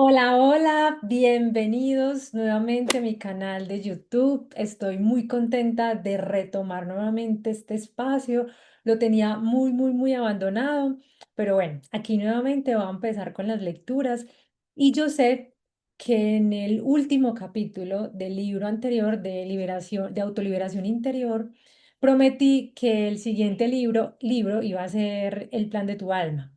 Hola, hola, bienvenidos nuevamente a mi canal de YouTube. Estoy muy contenta de retomar nuevamente este espacio. Lo tenía muy abandonado, pero bueno, aquí nuevamente vamos a empezar con las lecturas. Y yo sé que en el último capítulo del libro anterior de liberación, de autoliberación interior, prometí que el siguiente libro iba a ser El plan de tu alma.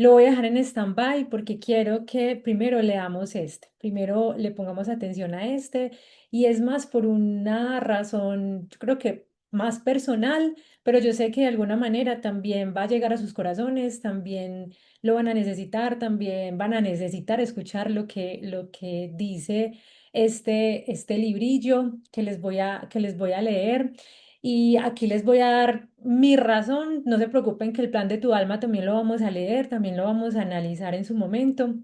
Lo voy a dejar en stand-by porque quiero que primero leamos este, primero le pongamos atención a este y es más por una razón, yo creo que más personal, pero yo sé que de alguna manera también va a llegar a sus corazones, también lo van a necesitar, también van a necesitar escuchar lo que dice este librillo que les voy a leer. Y aquí les voy a dar mi razón. No se preocupen que el plan de tu alma también lo vamos a leer, también lo vamos a analizar en su momento.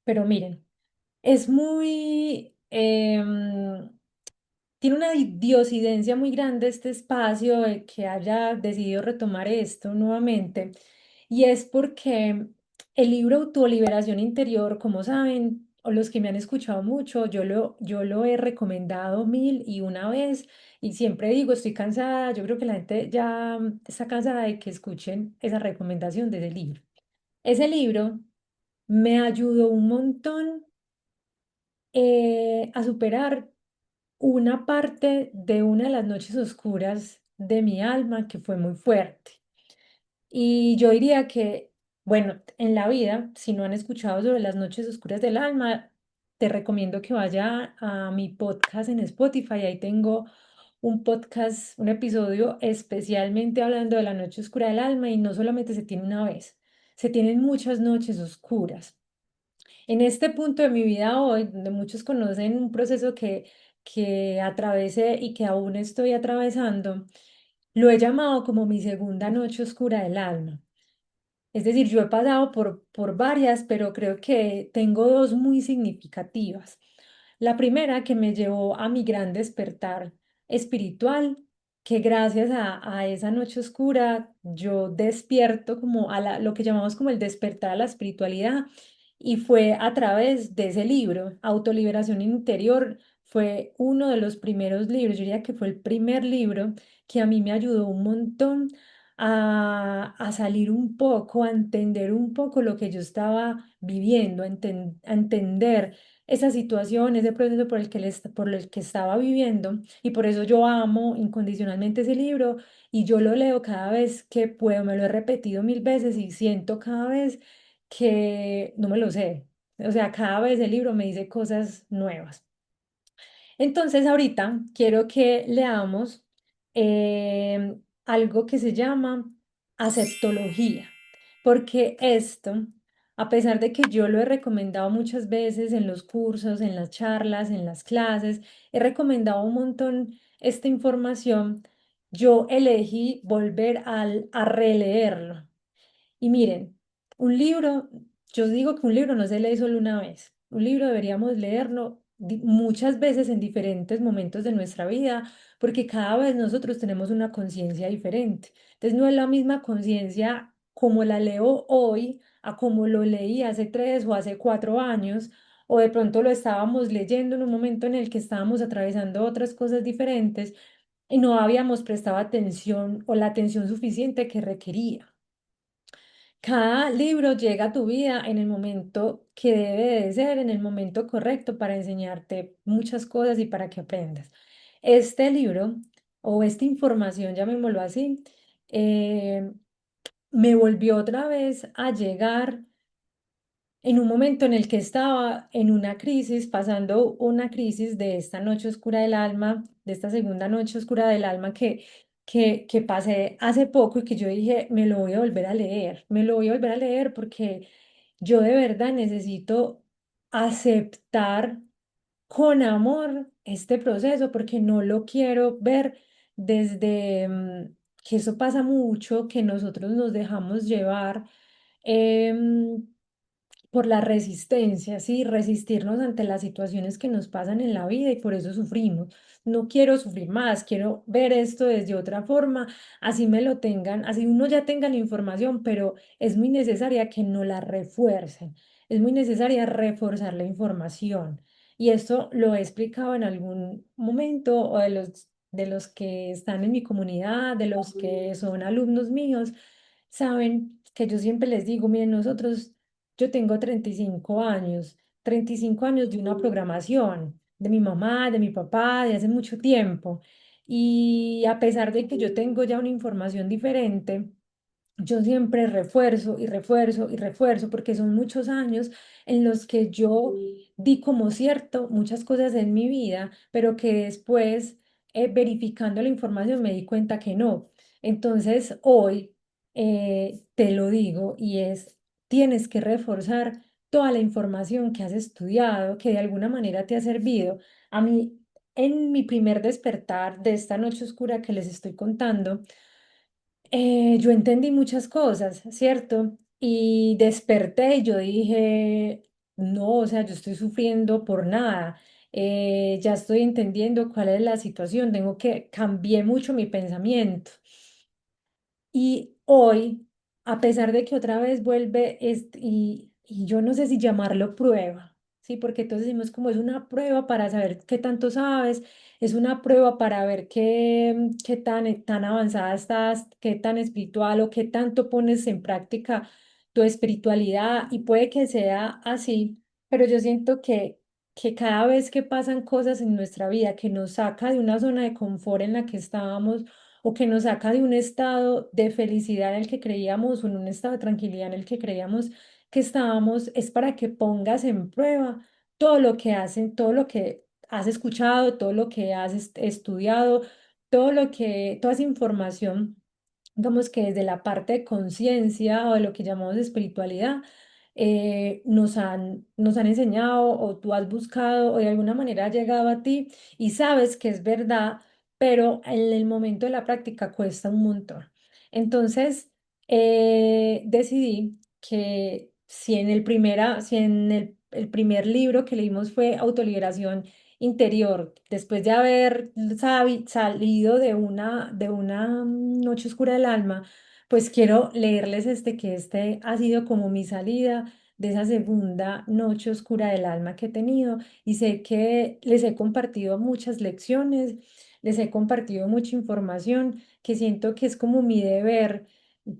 Pero miren, es muy, tiene una diosidencia muy grande este espacio de que haya decidido retomar esto nuevamente. Y es porque el libro Autoliberación Interior, como saben, o los que me han escuchado mucho, yo lo he recomendado mil y una vez y siempre digo, estoy cansada, yo creo que la gente ya está cansada de que escuchen esa recomendación de ese libro. Ese libro me ayudó un montón a superar una parte de una de las noches oscuras de mi alma que fue muy fuerte. Y yo diría que, bueno, en la vida, si no han escuchado sobre las noches oscuras del alma, te recomiendo que vaya a mi podcast en Spotify. Ahí tengo un podcast, un episodio especialmente hablando de la noche oscura del alma y no solamente se tiene una vez, se tienen muchas noches oscuras. En este punto de mi vida hoy, donde muchos conocen un proceso que atravesé y que aún estoy atravesando, lo he llamado como mi segunda noche oscura del alma. Es decir, yo he pasado por varias, pero creo que tengo dos muy significativas. La primera que me llevó a mi gran despertar espiritual, que gracias a esa noche oscura yo despierto como lo que llamamos como el despertar a la espiritualidad y fue a través de ese libro, Autoliberación Interior. Fue uno de los primeros libros, yo diría que fue el primer libro que a mí me ayudó un montón a salir un poco, a entender un poco lo que yo estaba viviendo, a entender esa situación, ese proceso por el que estaba viviendo. Y por eso yo amo incondicionalmente ese libro y yo lo leo cada vez que puedo, me lo he repetido mil veces y siento cada vez que no me lo sé. O sea, cada vez el libro me dice cosas nuevas. Entonces, ahorita quiero que leamos algo que se llama aceptología, porque esto, a pesar de que yo lo he recomendado muchas veces en los cursos, en las charlas, en las clases, he recomendado un montón esta información, yo elegí volver a releerlo. Y miren, un libro, yo digo que un libro no se lee solo una vez. Un libro deberíamos leerlo muchas veces en diferentes momentos de nuestra vida, porque cada vez nosotros tenemos una conciencia diferente. Entonces no es la misma conciencia como la leo hoy a como lo leí hace 3 o hace 4 años, o de pronto lo estábamos leyendo en un momento en el que estábamos atravesando otras cosas diferentes y no habíamos prestado atención o la atención suficiente que requería. Cada libro llega a tu vida en el momento que debe de ser, en el momento correcto para enseñarte muchas cosas y para que aprendas. Este libro o esta información, llamémoslo así, eh, me volvió otra vez a llegar en un momento en el que estaba en una crisis, pasando una crisis de esta noche oscura del alma, de esta segunda noche oscura del alma que pasé hace poco y que yo dije, me lo voy a volver a leer, me lo voy a volver a leer porque yo de verdad necesito aceptar con amor este proceso porque no lo quiero ver desde que eso pasa mucho, que nosotros nos dejamos llevar. em, por la resistencia, ¿sí? Resistirnos ante las situaciones que nos pasan en la vida y por eso sufrimos. No quiero sufrir más, quiero ver esto desde otra forma, así me lo tengan, así uno ya tenga la información, pero es muy necesaria que no la refuercen. es muy necesaria reforzar la información. Y esto lo he explicado en algún momento o de los que están en mi comunidad, de los que son alumnos míos, saben que yo siempre les digo, miren, yo tengo 35 años, 35 años de una programación, de mi mamá, de mi papá, de hace mucho tiempo. Y a pesar de que yo tengo ya una información diferente, yo siempre refuerzo y refuerzo y refuerzo porque son muchos años en los que yo di como cierto muchas cosas en mi vida, pero que después, verificando la información, me di cuenta que no. Entonces, hoy te lo digo y tienes que reforzar toda la información que has estudiado, que de alguna manera te ha servido. A mí, en mi primer despertar de esta noche oscura que les estoy contando, yo entendí muchas cosas, ¿cierto? Y desperté y yo dije, no, o sea, yo estoy sufriendo por nada. Ya estoy entendiendo cuál es la situación, cambié mucho mi pensamiento. Y hoy, a pesar de que otra vez vuelve, y yo no sé si llamarlo prueba, ¿sí? Porque entonces decimos como es una prueba para saber qué tanto sabes, es una prueba para ver qué tan avanzada estás, qué tan espiritual o qué tanto pones en práctica tu espiritualidad, y puede que sea así, pero yo siento que cada vez que pasan cosas en nuestra vida que nos saca de una zona de confort en la que estábamos, o que nos saca de un estado de felicidad en el que creíamos o en un estado de tranquilidad en el que creíamos que estábamos, es para que pongas en prueba todo lo que hacen, todo lo que has escuchado, todo lo que has estudiado, toda esa información, digamos que desde la parte de conciencia o de lo que llamamos espiritualidad, nos han enseñado o tú has buscado o de alguna manera ha llegado a ti y sabes que es verdad, pero en el momento de la práctica cuesta un montón. Entonces, decidí que si en el primer libro que leímos fue Autoliberación Interior, después de haber salido de una noche oscura del alma, pues quiero leerles que este ha sido como mi salida de esa segunda noche oscura del alma que he tenido, y sé que les he compartido muchas lecciones, les he compartido mucha información que siento que es como mi deber,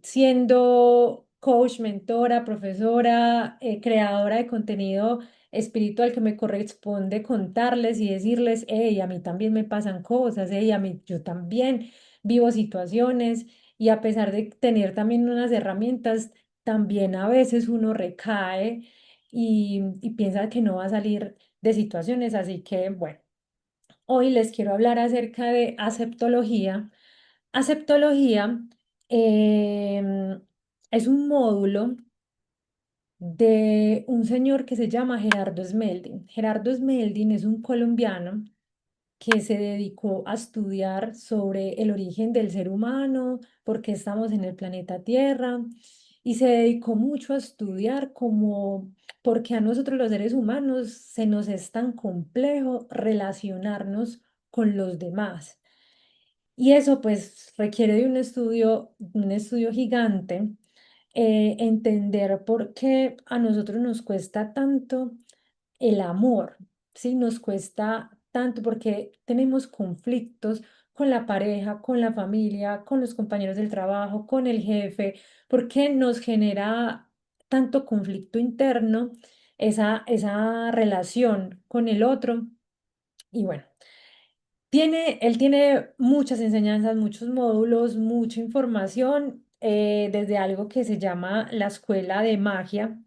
siendo coach, mentora, profesora, creadora de contenido espiritual, que me corresponde contarles y decirles, hey, a mí también me pasan cosas, hey, yo también vivo situaciones, y a pesar de tener también unas herramientas, también a veces uno recae y piensa que no va a salir de situaciones. Así que, bueno, hoy les quiero hablar acerca de aceptología. Aceptología es un módulo de un señor que se llama Gerardo Smeldin. Gerardo Smeldin es un colombiano que se dedicó a estudiar sobre el origen del ser humano, por qué estamos en el planeta Tierra, y se dedicó mucho a estudiar como por qué a nosotros los seres humanos se nos es tan complejo relacionarnos con los demás. Y eso pues requiere de un estudio gigante, entender por qué a nosotros nos cuesta tanto el amor, ¿sí? Nos cuesta tanto porque tenemos conflictos con la pareja, con la familia, con los compañeros del trabajo, con el jefe, porque nos genera tanto conflicto interno esa relación con el otro. Y bueno, él tiene muchas enseñanzas, muchos módulos, mucha información, desde algo que se llama la Escuela de Magia,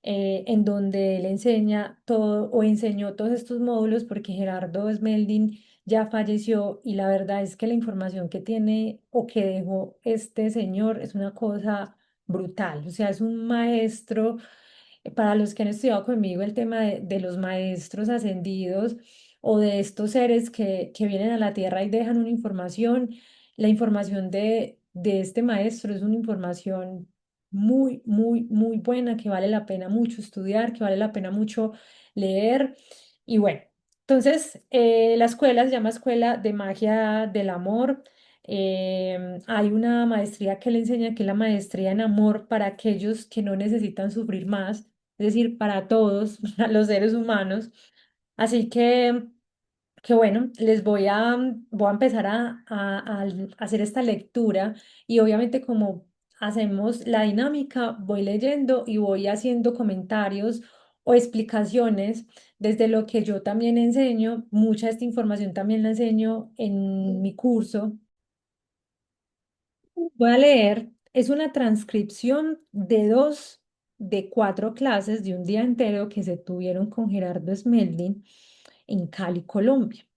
en donde él enseña todo o enseñó todos estos módulos, porque Gerardo Smeldin ya falleció, y la verdad es que la información que tiene o que dejó este señor es una cosa brutal. O sea, es un maestro. Para los que han estudiado conmigo el tema de los maestros ascendidos o de estos seres que vienen a la tierra y dejan una información, la información de este maestro es una información muy, muy, muy buena, que vale la pena mucho estudiar, que vale la pena mucho leer. Y bueno, entonces la escuela se llama Escuela de Magia del Amor. Hay una maestría que le enseña, que es la maestría en amor para aquellos que no necesitan sufrir más. es decir, para todos, para los seres humanos. Así que bueno, voy a empezar a hacer esta lectura y obviamente como hacemos la dinámica, voy leyendo y voy haciendo comentarios o explicaciones desde lo que yo también enseño. Mucha de esta información también la enseño en mi curso. Voy a leer, es una transcripción de cuatro clases de un día entero que se tuvieron con Gerardo Smeldin en Cali, Colombia.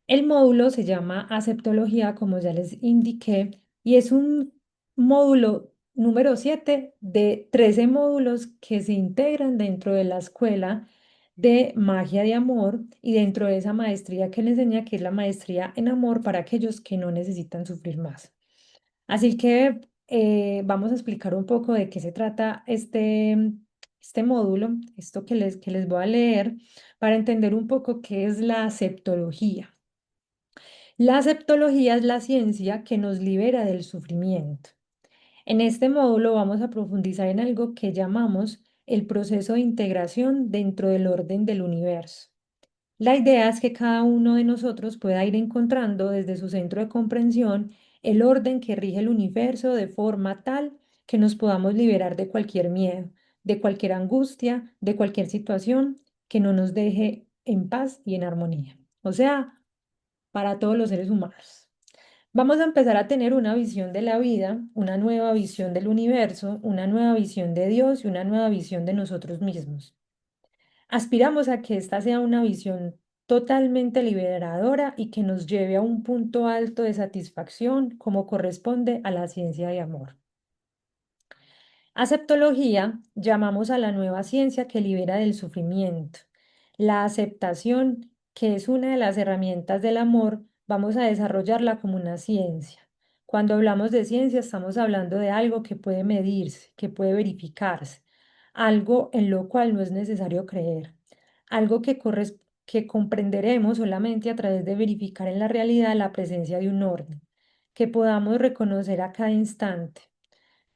El módulo se llama Aceptología, como ya les indiqué, y es un módulo número 7 de 13 módulos que se integran dentro de la escuela de magia de amor y dentro de esa maestría que le enseña, que es la maestría en amor para aquellos que no necesitan sufrir más. Así que vamos a explicar un poco de qué se trata este módulo, esto que les voy a leer, para entender un poco qué es la aceptología. La aceptología es la ciencia que nos libera del sufrimiento. En este módulo vamos a profundizar en algo que llamamos el proceso de integración dentro del orden del universo. La idea es que cada uno de nosotros pueda ir encontrando desde su centro de comprensión el orden que rige el universo de forma tal que nos podamos liberar de cualquier miedo, de cualquier angustia, de cualquier situación que no nos deje en paz y en armonía. O sea, para todos los seres humanos. Vamos a empezar a tener una visión de la vida, una nueva visión del universo, una nueva visión de Dios y una nueva visión de nosotros mismos. Aspiramos a que esta sea una visión totalmente liberadora y que nos lleve a un punto alto de satisfacción como corresponde a la ciencia de amor. Aceptología llamamos a la nueva ciencia que libera del sufrimiento. La aceptación, que es una de las herramientas del amor, vamos a desarrollarla como una ciencia. Cuando hablamos de ciencia, estamos hablando de algo que puede medirse, que puede verificarse, algo en lo cual no es necesario creer, algo que comprenderemos solamente a través de verificar en la realidad la presencia de un orden, que podamos reconocer a cada instante.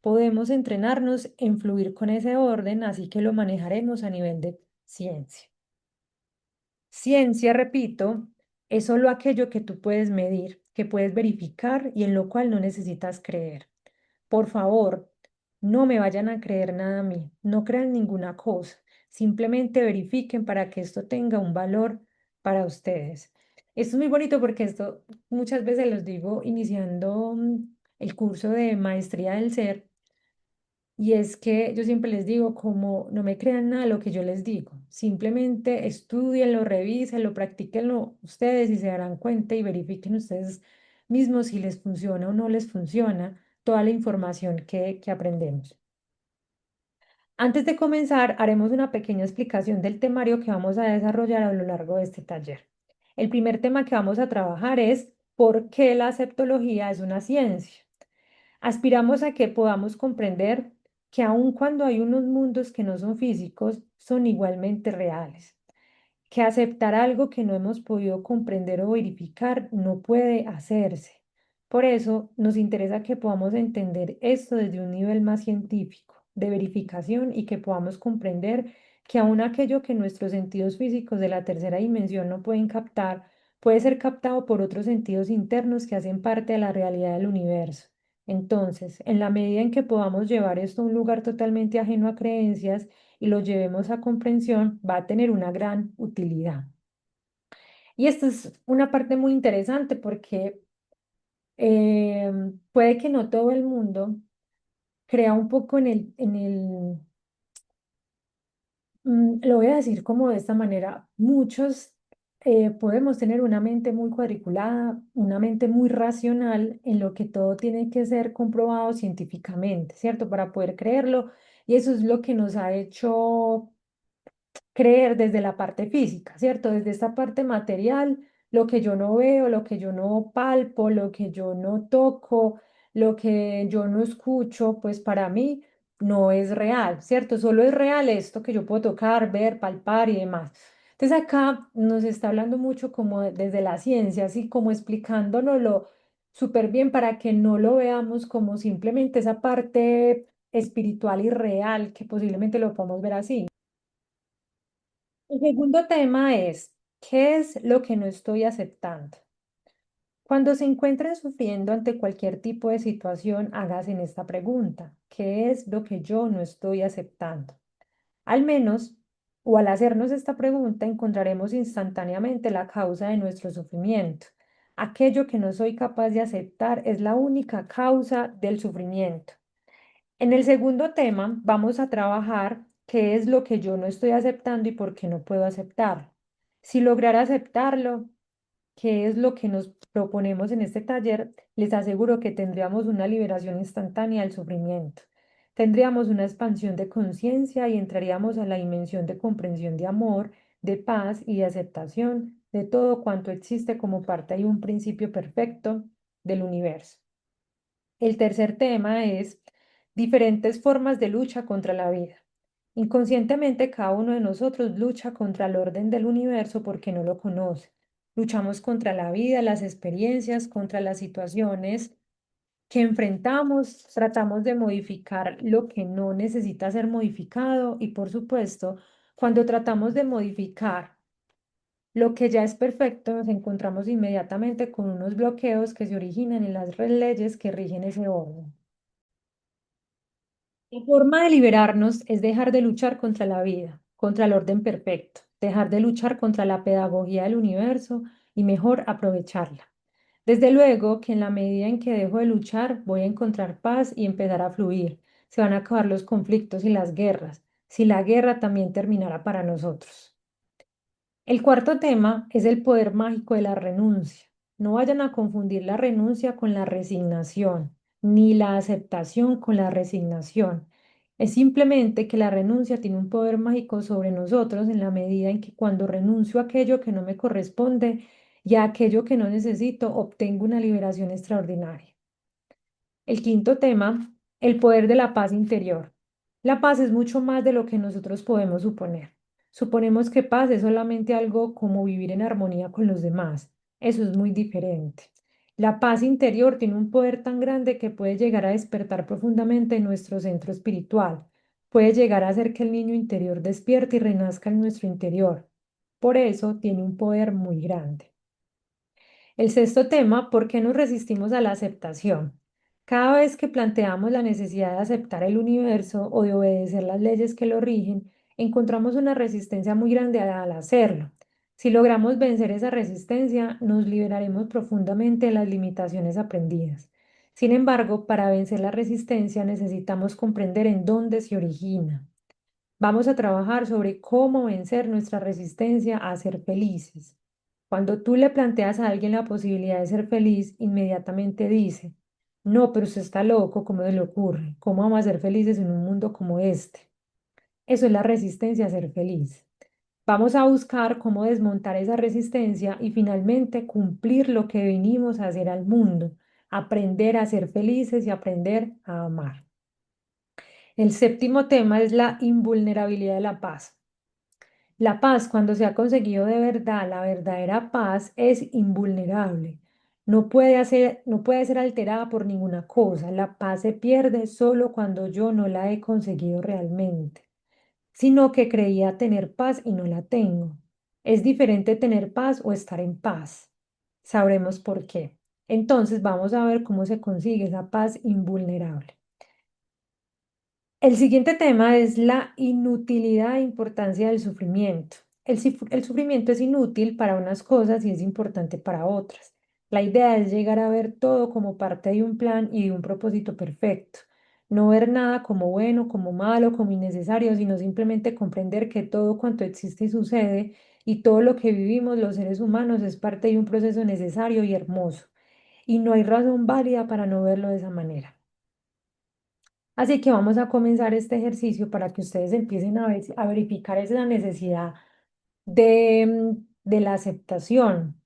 Podemos entrenarnos en fluir con ese orden, así que lo manejaremos a nivel de ciencia. Ciencia, repito, es solo aquello que tú puedes medir, que puedes verificar y en lo cual no necesitas creer. Por favor, no me vayan a creer nada a mí, no crean ninguna cosa, simplemente verifiquen para que esto tenga un valor para ustedes. Esto es muy bonito porque esto muchas veces los digo iniciando el curso de maestría del ser. Y es que yo siempre les digo, como no me crean nada de lo que yo les digo, simplemente estudienlo, revísenlo, practíquenlo ustedes y se darán cuenta y verifiquen ustedes mismos si les funciona o no les funciona toda la información que aprendemos. Antes de comenzar, haremos una pequeña explicación del temario que vamos a desarrollar a lo largo de este taller. El primer tema que vamos a trabajar es por qué la aceptología es una ciencia. Aspiramos a que podamos comprender que aun cuando hay unos mundos que no son físicos, son igualmente reales, que aceptar algo que no hemos podido comprender o verificar no puede hacerse. Por eso nos interesa que podamos entender esto desde un nivel más científico, de verificación y que podamos comprender que aun aquello que nuestros sentidos físicos de la tercera dimensión no pueden captar, puede ser captado por otros sentidos internos que hacen parte de la realidad del universo. Entonces, en la medida en que podamos llevar esto a un lugar totalmente ajeno a creencias, y lo llevemos a comprensión, va a tener una gran utilidad. Y esto es una parte muy interesante porque puede que no todo el mundo crea un poco lo voy a decir como de esta manera, muchos podemos tener una mente muy cuadriculada, una mente muy racional en lo que todo tiene que ser comprobado científicamente, ¿cierto? Para poder creerlo. Y eso es lo que nos ha hecho creer desde la parte física, ¿cierto? Desde esta parte material, lo que yo no veo, lo que yo no palpo, lo que yo no toco, lo que yo no escucho, pues para mí no es real, ¿cierto? Solo es real esto que yo puedo tocar, ver, palpar y demás. Entonces acá nos está hablando mucho como desde la ciencia, así como explicándonoslo súper bien para que no lo veamos como simplemente esa parte espiritual y real que posiblemente lo podamos ver así. El segundo tema es, ¿qué es lo que no estoy aceptando? Cuando se encuentren sufriendo ante cualquier tipo de situación, hágase en esta pregunta, ¿qué es lo que yo no estoy aceptando? Al menos, o al hacernos esta pregunta, encontraremos instantáneamente la causa de nuestro sufrimiento. Aquello que no soy capaz de aceptar es la única causa del sufrimiento. En el segundo tema, vamos a trabajar qué es lo que yo no estoy aceptando y por qué no puedo aceptarlo. Si lograr aceptarlo, qué es lo que nos proponemos en este taller, les aseguro que tendríamos una liberación instantánea del sufrimiento. Tendríamos una expansión de conciencia y entraríamos a la dimensión de comprensión de amor, de paz y de aceptación de todo cuanto existe como parte de un principio perfecto del universo. El tercer tema es diferentes formas de lucha contra la vida. Inconscientemente, cada uno de nosotros lucha contra el orden del universo porque no lo conoce. Luchamos contra la vida, las experiencias, contra las situaciones que enfrentamos, tratamos de modificar lo que no necesita ser modificado y, por supuesto, cuando tratamos de modificar lo que ya es perfecto, nos encontramos inmediatamente con unos bloqueos que se originan en las leyes que rigen ese orden. La forma de liberarnos es dejar de luchar contra la vida, contra el orden perfecto, dejar de luchar contra la pedagogía del universo y mejor aprovecharla. Desde luego que en la medida en que dejo de luchar, voy a encontrar paz y empezar a fluir. Se van a acabar los conflictos y las guerras, si la guerra también terminara para nosotros. El cuarto tema es el poder mágico de la renuncia. No vayan a confundir la renuncia con la resignación, ni la aceptación con la resignación. Es simplemente que la renuncia tiene un poder mágico sobre nosotros en la medida en que cuando renuncio a aquello que no me corresponde y a aquello que no necesito, obtengo una liberación extraordinaria. El quinto tema, el poder de la paz interior. La paz es mucho más de lo que nosotros podemos suponer. Suponemos que paz es solamente algo como vivir en armonía con los demás. Eso es muy diferente. La paz interior tiene un poder tan grande que puede llegar a despertar profundamente en nuestro centro espiritual. Puede llegar a hacer que el niño interior despierte y renazca en nuestro interior. Por eso tiene un poder muy grande. El sexto tema, ¿por qué nos resistimos a la aceptación? Cada vez que planteamos la necesidad de aceptar el universo o de obedecer las leyes que lo rigen, encontramos una resistencia muy grande al hacerlo. Si logramos vencer esa resistencia, nos liberaremos profundamente de las limitaciones aprendidas. Sin embargo, para vencer la resistencia necesitamos comprender en dónde se origina. Vamos a trabajar sobre cómo vencer nuestra resistencia a ser felices. Cuando tú le planteas a alguien la posibilidad de ser feliz, inmediatamente dice, no, pero usted está loco, ¿cómo se le ocurre? ¿Cómo vamos a ser felices en un mundo como este? Eso es la resistencia a ser feliz. Vamos a buscar cómo desmontar esa resistencia y finalmente cumplir lo que venimos a hacer al mundo, aprender a ser felices y aprender a amar. El séptimo tema es la invulnerabilidad de la paz. La paz, cuando se ha conseguido de verdad, la verdadera paz es invulnerable. No puede ser alterada por ninguna cosa. La paz se pierde solo cuando yo no la he conseguido realmente, sino que creía tener paz y no la tengo. Es diferente tener paz o estar en paz. Sabremos por qué. Entonces vamos a ver cómo se consigue esa paz invulnerable. El siguiente tema es la inutilidad e importancia del sufrimiento. El sufrimiento es inútil para unas cosas y es importante para otras. La idea es llegar a ver todo como parte de un plan y de un propósito perfecto. No ver nada como bueno, como malo, como innecesario, sino simplemente comprender que todo cuanto existe y sucede y todo lo que vivimos los seres humanos es parte de un proceso necesario y hermoso. Y no hay razón válida para no verlo de esa manera. Así que vamos a comenzar este ejercicio para que ustedes empiecen a verificar esa necesidad de la aceptación.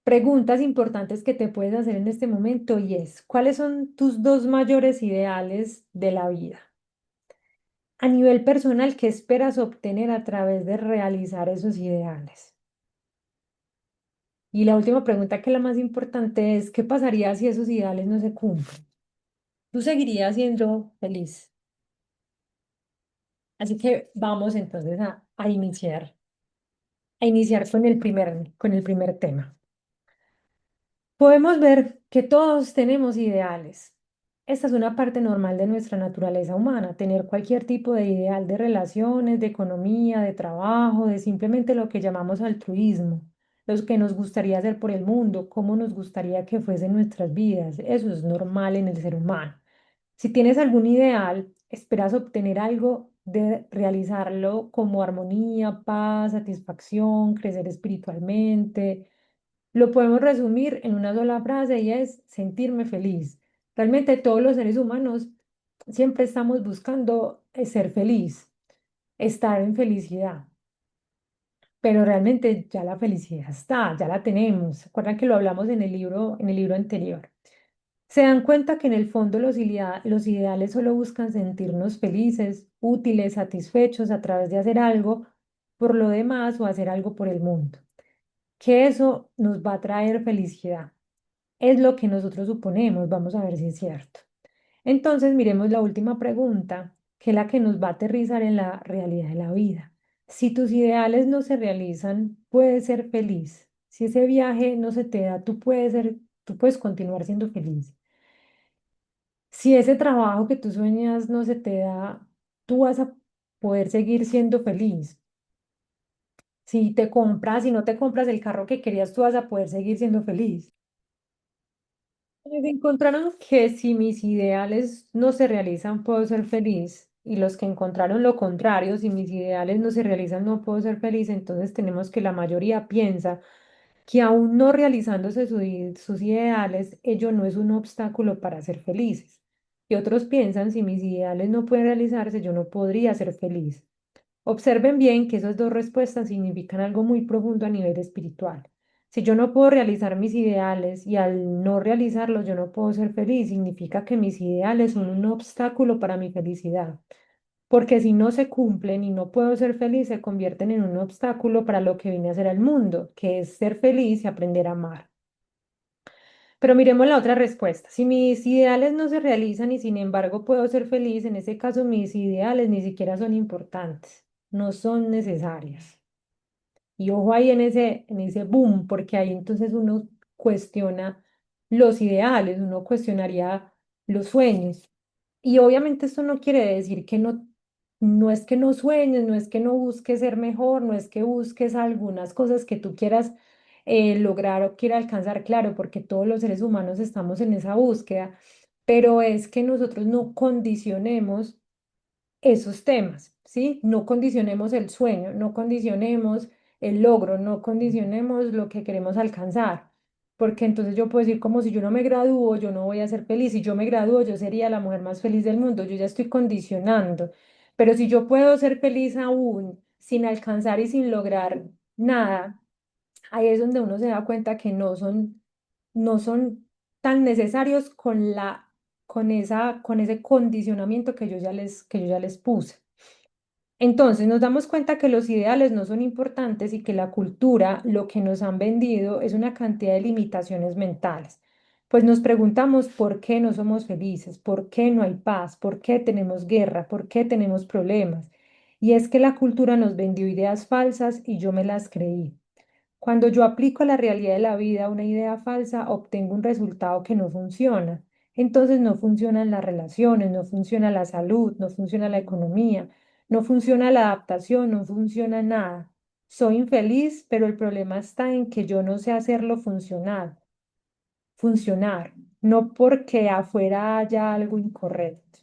Preguntas importantes que te puedes hacer en este momento y es, ¿cuáles son tus dos mayores ideales de la vida? A nivel personal, ¿qué esperas obtener a través de realizar esos ideales? Y la última pregunta, que es la más importante, es, ¿qué pasaría si esos ideales no se cumplen? tú seguirías siendo feliz. Así que vamos entonces a iniciar con el primer tema. Podemos ver que todos tenemos ideales. Esta es una parte normal de nuestra naturaleza humana, tener cualquier tipo de ideal de relaciones, de economía, de trabajo, de simplemente lo que llamamos altruismo, los que nos gustaría hacer por el mundo, cómo nos gustaría que fuesen nuestras vidas. Eso es normal en el ser humano. Si tienes algún ideal, esperas obtener algo de realizarlo como armonía, paz, satisfacción, crecer espiritualmente. Lo podemos resumir en una sola frase y es sentirme feliz. Realmente todos los seres humanos siempre estamos buscando ser feliz, estar en felicidad, pero realmente ya la felicidad está, ya la tenemos. ¿Se acuerdan que lo hablamos en el libro anterior? Se dan cuenta que en el fondo los ideales solo buscan sentirnos felices, útiles, satisfechos a través de hacer algo por lo demás o hacer algo por el mundo, que eso nos va a traer felicidad. Es lo que nosotros suponemos, vamos a ver si es cierto. Entonces, miremos la última pregunta, que es la que nos va a aterrizar en la realidad de la vida. Si tus ideales no se realizan, puedes ser feliz. Si ese viaje no se te da, tú puedes continuar siendo feliz. Si ese trabajo que tú sueñas no se te da, tú vas a poder seguir siendo feliz. Si no te compras el carro que querías, tú vas a poder seguir siendo feliz. Encontraron que si mis ideales no se realizan, puedo ser feliz. Y los que encontraron lo contrario, si mis ideales no se realizan, no puedo ser feliz. Entonces tenemos que la mayoría piensa que aún no realizándose sus ideales, ello no es un obstáculo para ser felices. Y otros piensan, si mis ideales no pueden realizarse, yo no podría ser feliz. Observen bien que esas dos respuestas significan algo muy profundo a nivel espiritual. Si yo no puedo realizar mis ideales y al no realizarlos yo no puedo ser feliz, significa que mis ideales son un obstáculo para mi felicidad. Porque si no se cumplen y no puedo ser feliz, se convierten en un obstáculo para lo que vine a hacer al mundo, que es ser feliz y aprender a amar. Pero miremos la otra respuesta. Si mis ideales no se realizan y sin embargo puedo ser feliz, en ese caso mis ideales ni siquiera son importantes, no son necesarias. Y ojo ahí en ese boom, porque ahí entonces uno cuestiona los ideales, uno cuestionaría los sueños. Y obviamente esto no quiere decir que no es que no sueñes, no es que no busques ser mejor, no es que busques algunas cosas que tú quieras lograr o quieras alcanzar, claro, porque todos los seres humanos estamos en esa búsqueda, pero es que nosotros no condicionemos esos temas, ¿sí? No condicionemos el sueño, no condicionemos el logro, no condicionemos lo que queremos alcanzar, porque entonces yo puedo decir como si yo no me gradúo, yo no voy a ser feliz, si yo me gradúo, yo sería la mujer más feliz del mundo, yo ya estoy condicionando, pero si yo puedo ser feliz aún sin alcanzar y sin lograr nada, ahí es donde uno se da cuenta que no son tan necesarios con ese condicionamiento que yo ya les puse. Entonces nos damos cuenta que los ideales no son importantes y que la cultura, lo que nos han vendido, es una cantidad de limitaciones mentales. Pues nos preguntamos por qué no somos felices, por qué no hay paz, por qué tenemos guerra, por qué tenemos problemas. Y es que la cultura nos vendió ideas falsas y yo me las creí. Cuando yo aplico a la realidad de la vida una idea falsa, obtengo un resultado que no funciona. Entonces no funcionan las relaciones, no funciona la salud, no funciona la economía, no funciona la adaptación, no funciona nada. Soy infeliz, pero el problema está en que yo no sé hacerlo funcionar, no porque afuera haya algo incorrecto.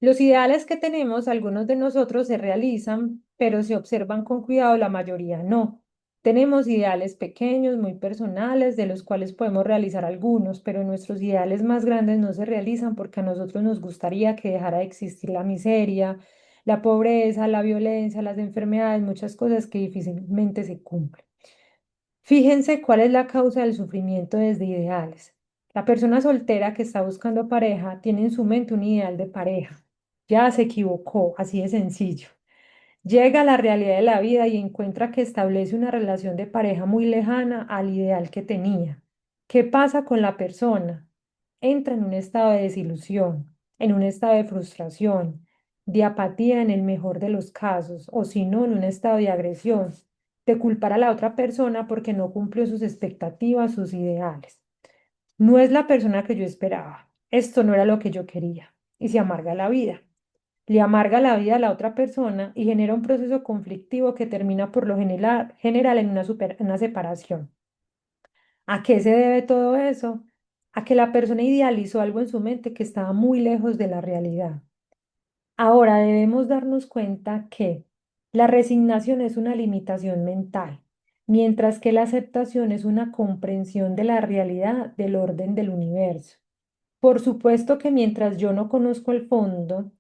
Los ideales que tenemos, algunos de nosotros se realizan, pero si observan con cuidado, la mayoría no. Tenemos ideales pequeños, muy personales, de los cuales podemos realizar algunos, pero nuestros ideales más grandes no se realizan porque a nosotros nos gustaría que dejara de existir la miseria, la pobreza, la violencia, las enfermedades, muchas cosas que difícilmente se cumplen. Fíjense cuál es la causa del sufrimiento desde ideales. La persona soltera que está buscando pareja tiene en su mente un ideal de pareja. Ya se equivocó, así de sencillo. Llega a la realidad de la vida y encuentra que establece una relación de pareja muy lejana al ideal que tenía. ¿Qué pasa con la persona? entra en un estado de desilusión, en un estado de frustración, de apatía en el mejor de los casos, o si no, en un estado de agresión, de culpar a la otra persona porque no cumplió sus expectativas, sus ideales. No es la persona que yo esperaba. Esto no era lo que yo quería. Y se amarga la vida. Le amarga la vida a la otra persona y genera un proceso conflictivo que termina por lo general en una separación. ¿A qué se debe todo eso? A que la persona idealizó algo en su mente que estaba muy lejos de la realidad. Ahora debemos darnos cuenta que la resignación es una limitación mental, mientras que la aceptación es una comprensión de la realidad del orden del universo. Por supuesto que mientras yo no conozco el fondo,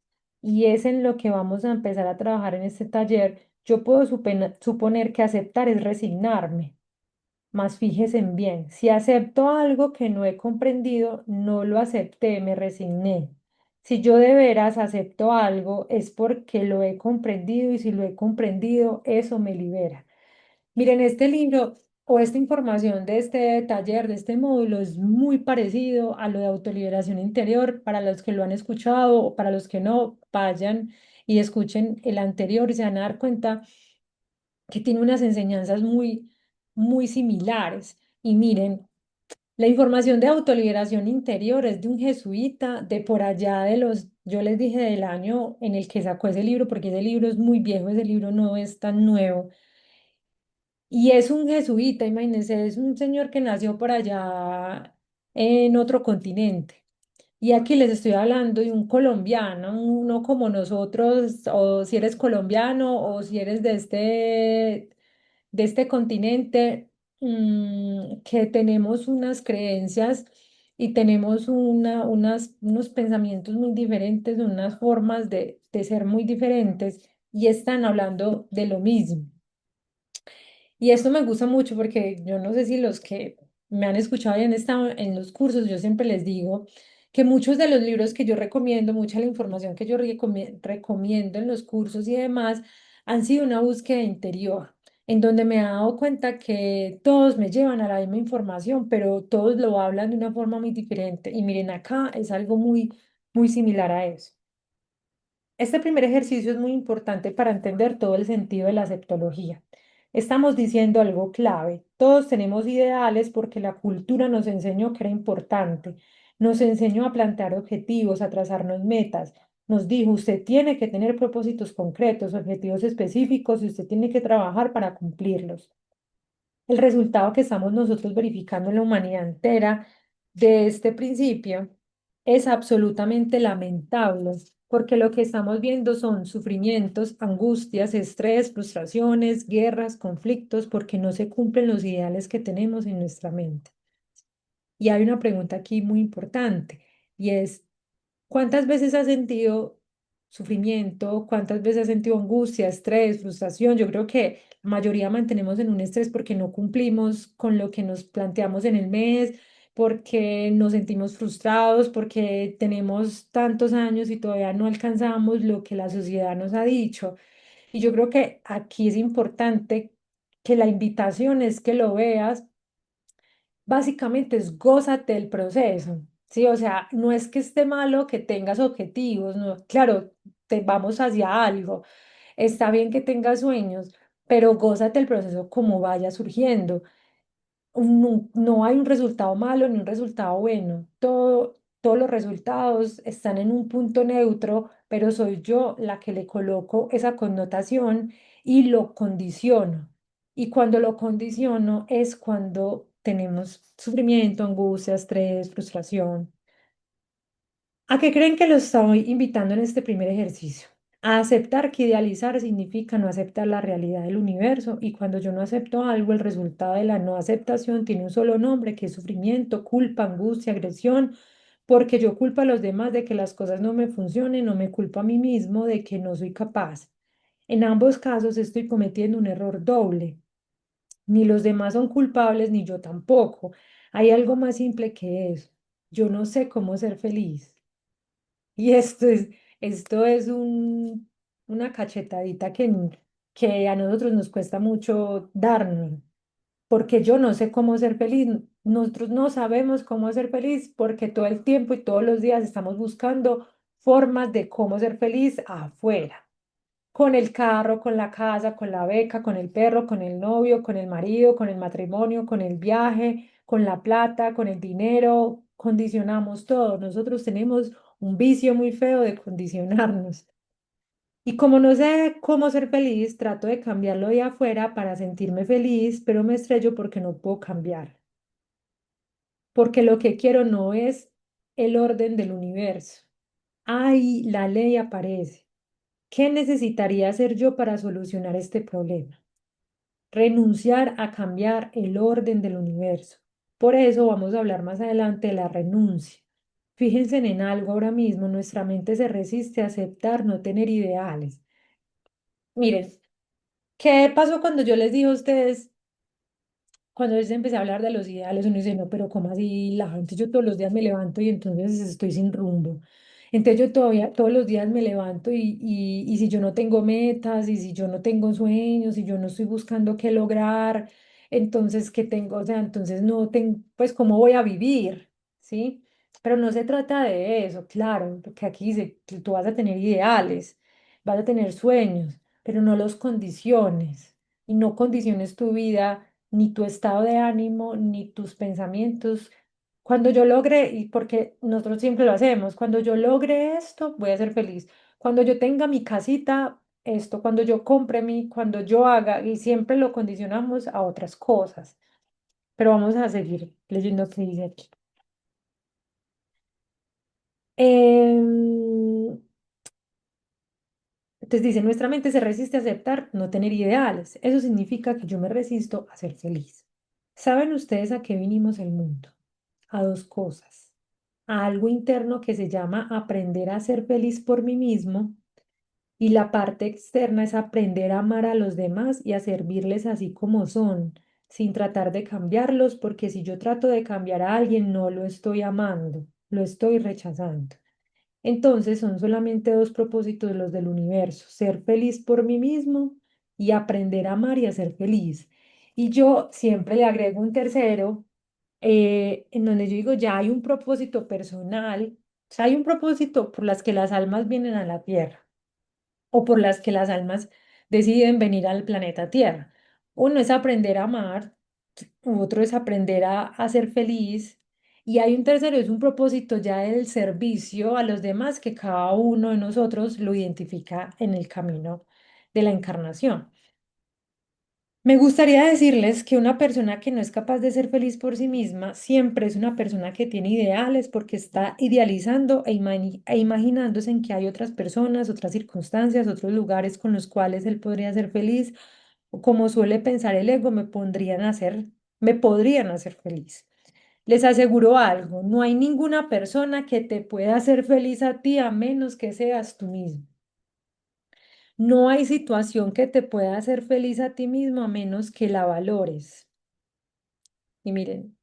y es en lo que vamos a empezar a trabajar en este taller, yo puedo suponer que aceptar es resignarme. Mas fíjese bien, si acepto algo que no he comprendido, no lo acepté, me resigné. Si yo de veras acepto algo, es porque lo he comprendido y si lo he comprendido, eso me libera. Miren, este libro o esta información de este taller, de este módulo, es muy parecido a lo de autoliberación interior. Para los que lo han escuchado o para los que no, vayan y escuchen el anterior y se van a dar cuenta que tiene unas enseñanzas muy similares. Y miren, la información de autoliberación interior es de un jesuita de por allá de los, yo les dije del año en el que sacó ese libro, porque ese libro es muy viejo, ese libro no es tan nuevo. Y es un jesuita, imagínense, es un señor que nació por allá en otro continente. Y aquí les estoy hablando de un colombiano, uno como nosotros, o si eres colombiano o si eres de este continente, que tenemos unas creencias y tenemos unos pensamientos muy diferentes, unas formas de ser muy diferentes y están hablando de lo mismo. Y esto me gusta mucho porque yo no sé si los que me han escuchado y han estado en los cursos, yo siempre les digo que muchos de los libros que yo recomiendo, mucha de la información que yo recomiendo en los cursos y demás, han sido una búsqueda interior, en donde me he dado cuenta que todos me llevan a la misma información, pero todos lo hablan de una forma muy diferente. Y miren, acá es algo muy similar a eso. Este primer ejercicio es muy importante para entender todo el sentido de la aceptología. Estamos diciendo algo clave. Todos tenemos ideales porque la cultura nos enseñó que era importante. Nos enseñó a plantear objetivos, a trazarnos metas. Nos dijo, usted tiene que tener propósitos concretos, objetivos específicos y usted tiene que trabajar para cumplirlos. El resultado que estamos nosotros verificando en la humanidad entera de este principio es absolutamente lamentable, porque lo que estamos viendo son sufrimientos, angustias, estrés, frustraciones, guerras, conflictos, porque no se cumplen los ideales que tenemos en nuestra mente. Y hay una pregunta aquí muy importante y es, ¿cuántas veces has sentido sufrimiento? ¿Cuántas veces has sentido angustia, estrés, frustración? Yo creo que la mayoría mantenemos en un estrés porque no cumplimos con lo que nos planteamos en el mes, porque nos sentimos frustrados, porque tenemos tantos años y todavía no alcanzamos lo que la sociedad nos ha dicho. Y yo creo que aquí es importante que la invitación es que lo veas. Básicamente es gózate el proceso, ¿sí? O sea, no es que esté malo que tengas objetivos, no, claro, te vamos hacia algo, está bien que tengas sueños, pero gózate el proceso como vaya surgiendo. No, no hay un resultado malo ni un resultado bueno. Todos los resultados están en un punto neutro, pero soy yo la que le coloco esa connotación y lo condiciono. Y cuando lo condiciono es cuando tenemos sufrimiento, angustia, estrés, frustración. ¿A qué creen que los estoy invitando en este primer ejercicio? A aceptar que idealizar significa no aceptar la realidad del universo y cuando yo no acepto algo, el resultado de la no aceptación tiene un solo nombre que es sufrimiento, culpa, angustia, agresión, porque yo culpo a los demás de que las cosas no me funcionen o me culpo a mí mismo de que no soy capaz. En ambos casos estoy cometiendo un error doble. Ni los demás son culpables ni yo tampoco. Hay algo más simple que eso. Yo no sé cómo ser feliz. Y esto es una cachetadita que a nosotros nos cuesta mucho darnos, porque yo no sé cómo ser feliz. Nosotros no sabemos cómo ser feliz porque todo el tiempo y todos los días estamos buscando formas de cómo ser feliz afuera, con el carro, con la casa, con la beca, con el perro, con el novio, con el marido, con el matrimonio, con el viaje, con la plata, con el dinero. Condicionamos todo. Nosotros tenemos un vicio muy feo de condicionarnos. Y como no sé cómo ser feliz, trato de cambiarlo de afuera para sentirme feliz, pero me estrello porque no puedo cambiar. Porque lo que quiero no es el orden del universo. Ay, la ley aparece. ¿Qué necesitaría hacer yo para solucionar este problema? Renunciar a cambiar el orden del universo. Por eso vamos a hablar más adelante de la renuncia. Fíjense en algo ahora mismo, nuestra mente se resiste a aceptar no tener ideales. Miren, ¿qué pasó cuando yo les dije a ustedes? Cuando les empecé a hablar de los ideales, uno dice, no, pero ¿cómo así? La gente, yo todos los días me levanto y entonces estoy sin rumbo. Entonces yo todavía todos los días me levanto y si yo no tengo metas y si yo no tengo sueños y yo no estoy buscando qué lograr, entonces ¿qué tengo? O sea, entonces no tengo, pues ¿cómo voy a vivir? ¿Sí? Pero no se trata de eso, claro, porque aquí dice que tú vas a tener ideales, vas a tener sueños, pero no los condiciones y no condiciones tu vida ni tu estado de ánimo, ni tus pensamientos. Cuando yo logre, y porque nosotros siempre lo hacemos, cuando yo logre esto, voy a ser feliz. Cuando yo tenga mi casita, esto, cuando yo compre mi, cuando yo haga, y siempre lo condicionamos a otras cosas. Pero vamos a seguir leyendo qué dice aquí. Em, entonces dice, nuestra mente se resiste a aceptar no tener ideales. Eso significa que yo me resisto a ser feliz. ¿Saben ustedes a qué vinimos el mundo? A dos cosas. A algo interno que se llama aprender a ser feliz por mí mismo y la parte externa es aprender a amar a los demás y a servirles así como son, sin tratar de cambiarlos, porque si yo trato de cambiar a alguien, no lo estoy amando, lo estoy rechazando. Entonces son solamente dos propósitos los del universo, ser feliz por mí mismo y aprender a amar y a ser feliz. Y yo siempre le agrego un tercero, en donde yo digo, ya hay un propósito personal, o sea, hay un propósito por las que las almas vienen a la tierra o por las que las almas deciden venir al planeta Tierra. Uno es aprender a amar, otro es aprender a ser feliz y hay un tercero, es un propósito ya del servicio a los demás que cada uno de nosotros lo identifica en el camino de la encarnación. Me gustaría decirles que una persona que no es capaz de ser feliz por sí misma siempre es una persona que tiene ideales porque está idealizando e imaginándose en que hay otras personas, otras circunstancias, otros lugares con los cuales él podría ser feliz, o como suele pensar el ego, me podrían hacer feliz. Les aseguro algo, no hay ninguna persona que te pueda hacer feliz a ti a menos que seas tú mismo. No hay situación que te pueda hacer feliz a ti mismo a menos que la valores. Y miren,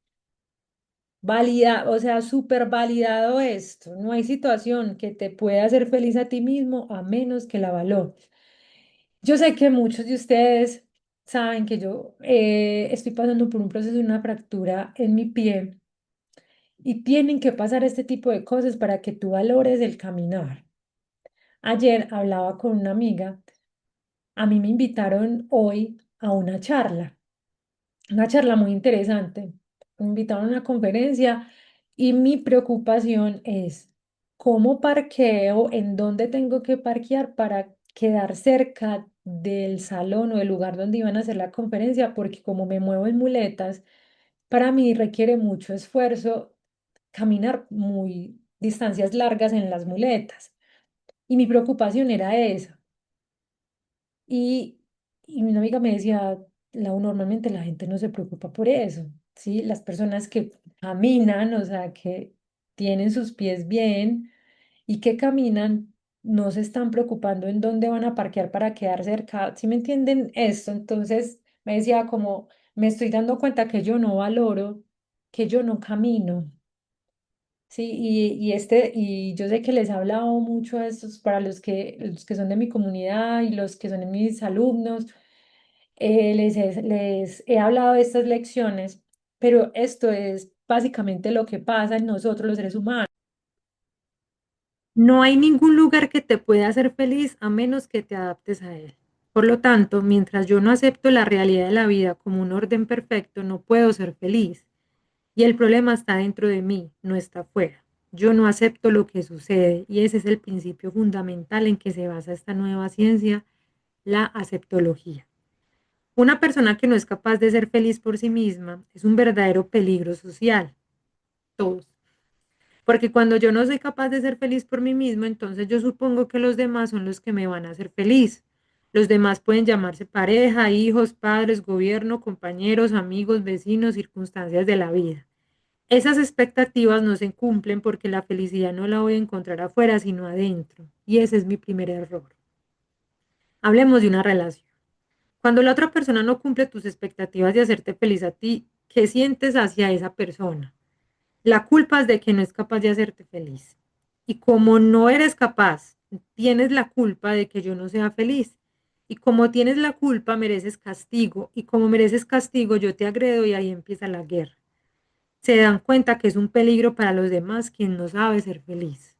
o sea, súper validado esto. No hay situación que te pueda hacer feliz a ti mismo a menos que la valores. Yo sé que muchos de ustedes saben que yo estoy pasando por un proceso de una fractura en mi pie y tienen que pasar este tipo de cosas para que tú valores el caminar. Ayer hablaba con una amiga, a mí me invitaron hoy a una charla muy interesante. Me invitaron a una conferencia y mi preocupación es cómo parqueo, en dónde tengo que parquear para quedar cerca del salón o del lugar donde iban a hacer la conferencia, porque como me muevo en muletas, para mí requiere mucho esfuerzo caminar muy distancias largas en las muletas. Y mi preocupación era esa. Y, y una amiga me decía, normalmente la gente no se preocupa por eso, ¿sí? Las personas que caminan, o sea, que tienen sus pies bien y que caminan, no se están preocupando en dónde van a parquear para quedar cerca, ¿sí me entienden esto? Entonces me decía como, me estoy dando cuenta que yo no valoro, que yo no camino. Sí, y yo sé que les he hablado mucho de estos para los que son de mi comunidad y los que son de mis alumnos, les he hablado de estas lecciones, pero esto es básicamente lo que pasa en nosotros los seres humanos. No hay ningún lugar que te pueda hacer feliz a menos que te adaptes a él. Por lo tanto, mientras yo no acepto la realidad de la vida como un orden perfecto, no puedo ser feliz. Y el problema está dentro de mí, no está afuera. Yo no acepto lo que sucede y ese es el principio fundamental en que se basa esta nueva ciencia, la aceptología. Una persona que no es capaz de ser feliz por sí misma es un verdadero peligro social. Todos. Porque cuando yo no soy capaz de ser feliz por mí mismo, entonces yo supongo que los demás son los que me van a hacer feliz. Los demás pueden llamarse pareja, hijos, padres, gobierno, compañeros, amigos, vecinos, circunstancias de la vida. Esas expectativas no se cumplen porque la felicidad no la voy a encontrar afuera, sino adentro. Y ese es mi primer error. Hablemos de una relación. Cuando la otra persona no cumple tus expectativas de hacerte feliz a ti, ¿qué sientes hacia esa persona? La culpa es de que no es capaz de hacerte feliz. Y como no eres capaz, tienes la culpa de que yo no sea feliz. Y como tienes la culpa, mereces castigo. Y como mereces castigo, yo te agredo y ahí empieza la guerra. Se dan cuenta que es un peligro para los demás quien no sabe ser feliz.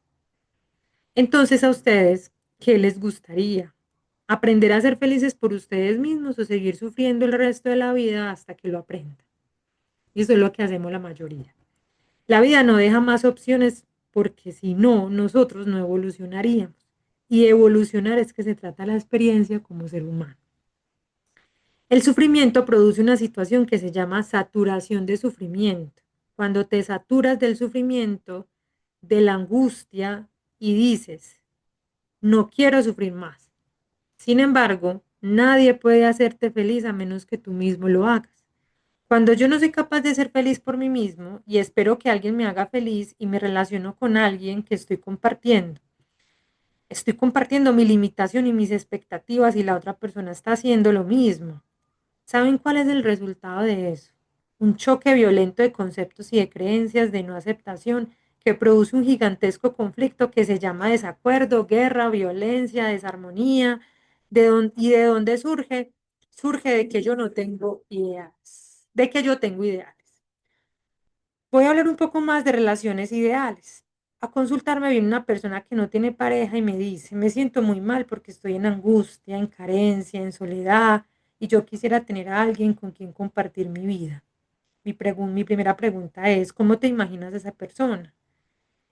Entonces, a ustedes, ¿qué les gustaría? ¿Aprender a ser felices por ustedes mismos o seguir sufriendo el resto de la vida hasta que lo aprendan? Y eso es lo que hacemos la mayoría. La vida no deja más opciones porque si no, nosotros no evolucionaríamos. Y evolucionar es que se trata la experiencia como ser humano. El sufrimiento produce una situación que se llama saturación de sufrimiento. Cuando te saturas del sufrimiento, de la angustia y dices, no quiero sufrir más. Sin embargo, nadie puede hacerte feliz a menos que tú mismo lo hagas. Cuando yo no soy capaz de ser feliz por mí mismo y espero que alguien me haga feliz y me relaciono con alguien que estoy compartiendo mi limitación y mis expectativas y la otra persona está haciendo lo mismo. ¿Saben cuál es el resultado de eso? Un choque violento de conceptos y de creencias de no aceptación que produce un gigantesco conflicto que se llama desacuerdo, guerra, violencia, desarmonía. ¿Y de dónde surge? Surge de que yo no tengo ideas, de que yo tengo ideales. Voy a hablar un poco más de relaciones ideales. A consultarme viene una persona que no tiene pareja y me dice, me siento muy mal porque estoy en angustia, en carencia, en soledad y yo quisiera tener a alguien con quien compartir mi vida. Mi primera pregunta es, ¿cómo te imaginas a esa persona?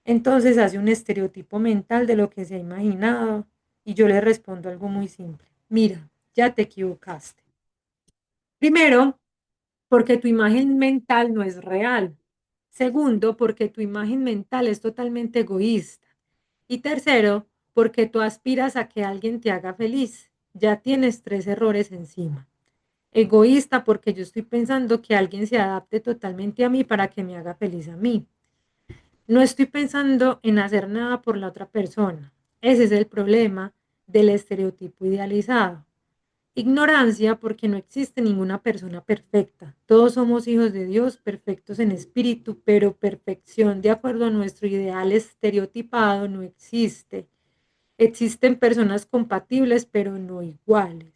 Entonces hace un estereotipo mental de lo que se ha imaginado y yo le respondo algo muy simple. Mira, ya te equivocaste. Primero, porque tu imagen mental no es real. Segundo, porque tu imagen mental es totalmente egoísta. Y tercero, porque tú aspiras a que alguien te haga feliz. Ya tienes tres errores encima. Egoísta porque yo estoy pensando que alguien se adapte totalmente a mí para que me haga feliz a mí. No estoy pensando en hacer nada por la otra persona. Ese es el problema del estereotipo idealizado. Ignorancia porque no existe ninguna persona perfecta. Todos somos hijos de Dios, perfectos en espíritu, pero perfección de acuerdo a nuestro ideal estereotipado no existe. Existen personas compatibles, pero no iguales.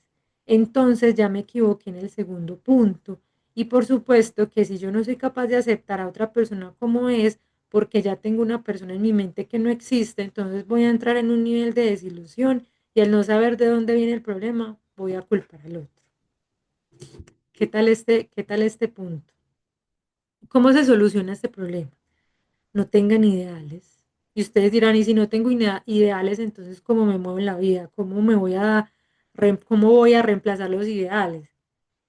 Entonces ya me equivoqué en el segundo punto. Y por supuesto que si yo no soy capaz de aceptar a otra persona como es, porque ya tengo una persona en mi mente que no existe, entonces voy a entrar en un nivel de desilusión y al no saber de dónde viene el problema, voy a culpar al otro. Qué tal este punto? ¿Cómo se soluciona este problema? No tengan ideales. Y ustedes dirán, y si no tengo ideales, entonces ¿cómo me muevo en la vida? ¿Cómo voy a reemplazar los ideales?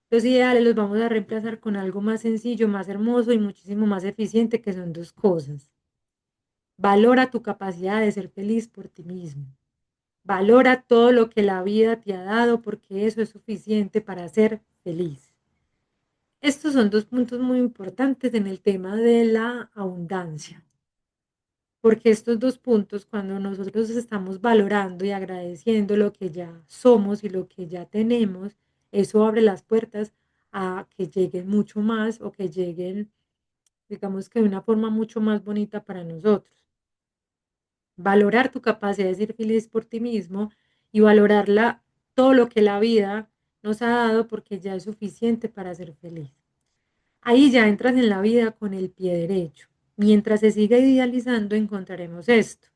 Los ideales los vamos a reemplazar con algo más sencillo, más hermoso y muchísimo más eficiente, que son dos cosas. Valora tu capacidad de ser feliz por ti mismo. Valora todo lo que la vida te ha dado porque eso es suficiente para ser feliz. Estos son dos puntos muy importantes en el tema de la abundancia. Porque estos dos puntos, cuando nosotros estamos valorando y agradeciendo lo que ya somos y lo que ya tenemos, eso abre las puertas a que lleguen mucho más o que lleguen, digamos que de una forma mucho más bonita para nosotros. Valorar tu capacidad de ser feliz por ti mismo y valorarla todo lo que la vida nos ha dado porque ya es suficiente para ser feliz. Ahí ya entras en la vida con el pie derecho. Mientras se siga idealizando, encontraremos esto.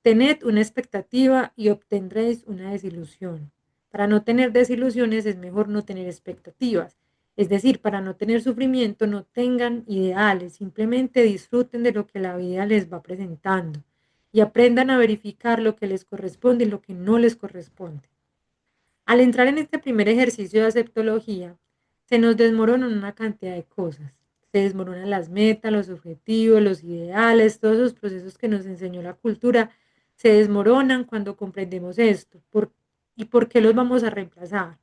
Tened una expectativa y obtendréis una desilusión. Para no tener desilusiones es mejor no tener expectativas. Es decir, para no tener sufrimiento, no tengan ideales, simplemente disfruten de lo que la vida les va presentando y aprendan a verificar lo que les corresponde y lo que no les corresponde. Al entrar en este primer ejercicio de aceptología, se nos desmoronan una cantidad de cosas. Se desmoronan las metas, los objetivos, los ideales, todos esos procesos que nos enseñó la cultura, se desmoronan cuando comprendemos esto. ¿Y por qué los vamos a reemplazar?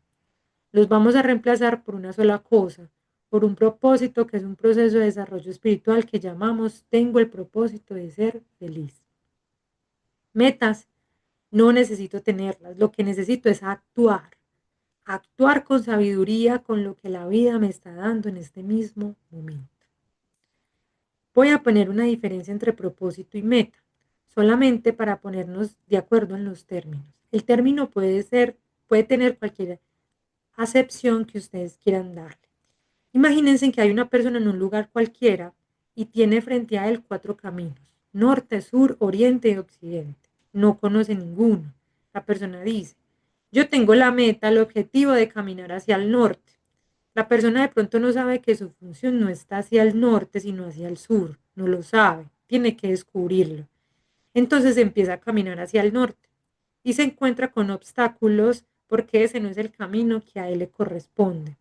Los vamos a reemplazar por una sola cosa, por un propósito que es un proceso de desarrollo espiritual que llamamos tengo el propósito de ser feliz. Metas, no necesito tenerlas, lo que necesito es actuar con sabiduría con lo que la vida me está dando en este mismo momento. Voy a poner una diferencia entre propósito y meta, solamente para ponernos de acuerdo en los términos. El término puede tener cualquier acepción que ustedes quieran darle. Imagínense que hay una persona en un lugar cualquiera y tiene frente a él cuatro caminos, norte, sur, oriente y occidente. No conoce ninguno. La persona dice, yo tengo la meta, el objetivo de caminar hacia el norte. La persona de pronto no sabe que su función no está hacia el norte, sino hacia el sur. No lo sabe, tiene que descubrirlo. Entonces empieza a caminar hacia el norte y se encuentra con obstáculos porque ese no es el camino que a él le corresponde.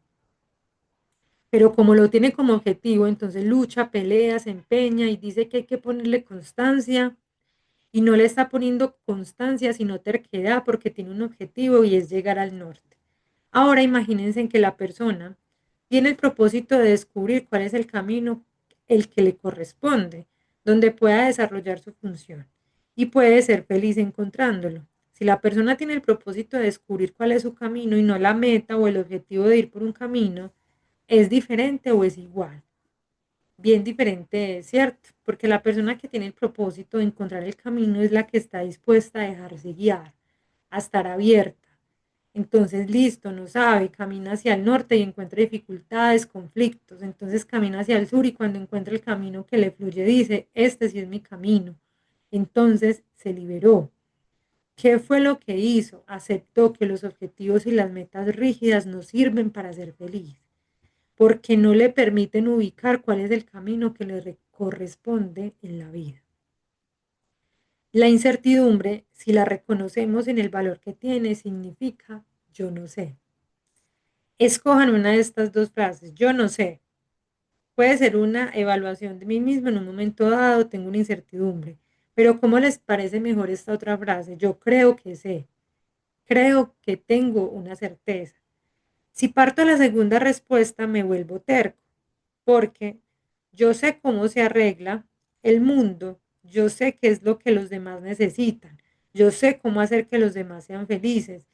Pero como lo tiene como objetivo, entonces lucha, pelea, se empeña y dice que hay que ponerle constancia y no le está poniendo constancia, sino terquedad porque tiene un objetivo y es llegar al norte. Ahora imagínense en que la persona tiene el propósito de descubrir cuál es el camino, el que le corresponde, donde pueda desarrollar su función y puede ser feliz encontrándolo. Si la persona tiene el propósito de descubrir cuál es su camino y no la meta o el objetivo de ir por un camino, ¿es diferente o es igual? Bien diferente es, ¿cierto? Porque la persona que tiene el propósito de encontrar el camino es la que está dispuesta a dejarse guiar, a estar abierta. Entonces, listo, no sabe, camina hacia el norte y encuentra dificultades, conflictos. Entonces camina hacia el sur y cuando encuentra el camino que le fluye, dice, este sí es mi camino. Entonces se liberó. ¿Qué fue lo que hizo? Aceptó que los objetivos y las metas rígidas no sirven para ser feliz porque no le permiten ubicar cuál es el camino que le corresponde en la vida. La incertidumbre, si la reconocemos en el valor que tiene, significa yo no sé. Escojan una de estas dos frases, yo no sé. Puede ser una evaluación de mí mismo en un momento dado, tengo una incertidumbre. Pero ¿cómo les parece mejor esta otra frase? Yo creo que sé, creo que tengo una certeza. Si parto de la segunda respuesta, me vuelvo terco porque yo sé cómo se arregla el mundo, yo sé qué es lo que los demás necesitan, yo sé cómo hacer que los demás sean felices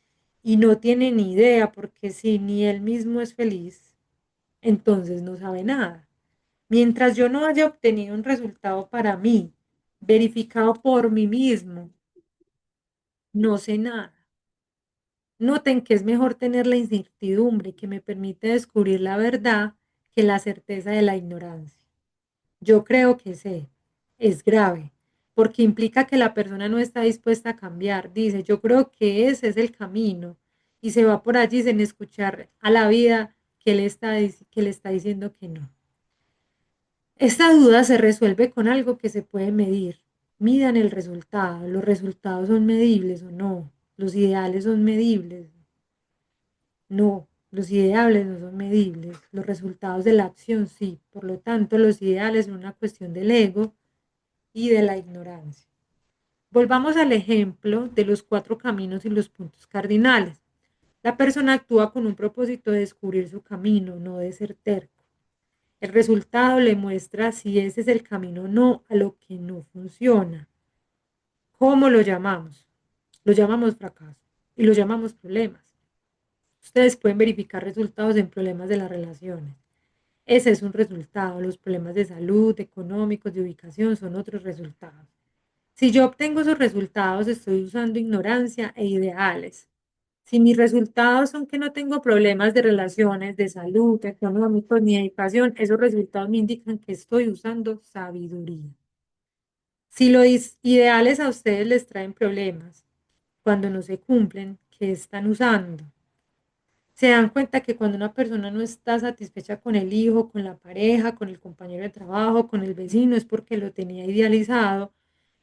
y no tiene ni idea porque si ni él mismo es feliz, entonces no sabe nada. Mientras yo no haya obtenido un resultado para mí, verificado por mí mismo, no sé nada. Noten que es mejor tener la incertidumbre que me permite descubrir la verdad que la certeza de la ignorancia. Yo creo que sé, es grave, porque implica que la persona no está dispuesta a cambiar. Dice, yo creo que ese es el camino y se va por allí sin escuchar a la vida que le está diciendo que no. Esta duda se resuelve con algo que se puede medir. Midan el resultado. Los resultados son medibles o no. Los ideales son medibles. No, los ideales no son medibles. Los resultados de la acción sí. Por lo tanto, los ideales son una cuestión del ego y de la ignorancia. Volvamos al ejemplo de los cuatro caminos y los puntos cardinales. La persona actúa con un propósito de descubrir su camino, no de ser terco. El resultado le muestra si ese es el camino o no a lo que no funciona. ¿Cómo lo llamamos? Lo llamamos fracaso y lo llamamos problemas. Ustedes pueden verificar resultados en problemas de las relaciones. Ese es un resultado. Los problemas de salud, económicos, de ubicación son otros resultados. Si yo obtengo esos resultados, estoy usando ignorancia e ideales. Si mis resultados son que no tengo problemas de relaciones, de salud, económicos ni educación, esos resultados me indican que estoy usando sabiduría. Si los ideales a ustedes les traen problemas, cuando no se cumplen, ¿qué están usando? Se dan cuenta que cuando una persona no está satisfecha con el hijo, con la pareja, con el compañero de trabajo, con el vecino, es porque lo tenía idealizado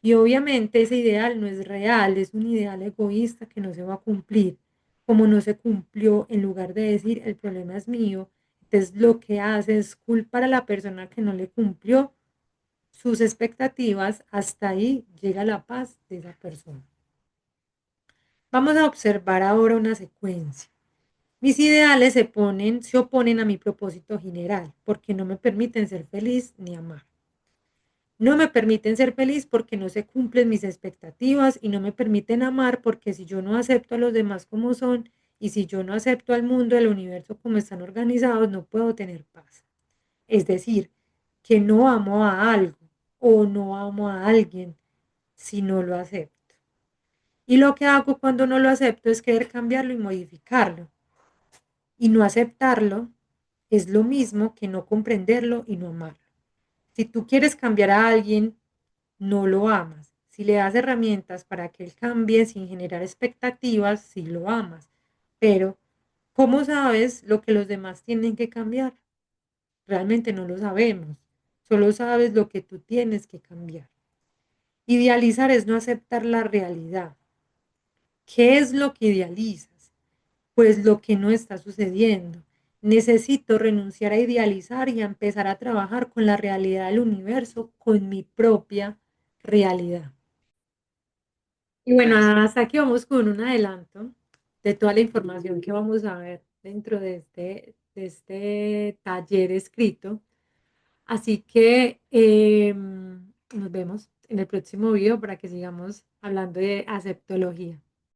y obviamente ese ideal no es real, es un ideal egoísta que no se va a cumplir. Como no se cumplió, en lugar de decir el problema es mío, entonces lo que hace es culpar a la persona que no le cumplió sus expectativas, hasta ahí llega la paz de esa persona. Vamos a observar ahora una secuencia. Mis ideales se oponen a mi propósito general porque no me permiten ser feliz ni amar. No me permiten ser feliz porque no se cumplen mis expectativas y no me permiten amar porque si yo no acepto a los demás como son y si yo no acepto al mundo, al universo como están organizados, no puedo tener paz. Es decir, que no amo a algo o no amo a alguien si no lo acepto. Y lo que hago cuando no lo acepto es querer cambiarlo y modificarlo. Y no aceptarlo es lo mismo que no comprenderlo y no amarlo. Si tú quieres cambiar a alguien, no lo amas. Si le das herramientas para que él cambie sin generar expectativas, sí lo amas. Pero, ¿cómo sabes lo que los demás tienen que cambiar? Realmente no lo sabemos. Solo sabes lo que tú tienes que cambiar. Idealizar es no aceptar la realidad. ¿Qué es lo que idealizas? Pues lo que no está sucediendo. Necesito renunciar a idealizar y a empezar a trabajar con la realidad del universo, con mi propia realidad. Y bueno, hasta aquí vamos con un adelanto de toda la información que vamos a ver dentro de este taller escrito. Así que nos vemos en el próximo video para que sigamos hablando de aceptología.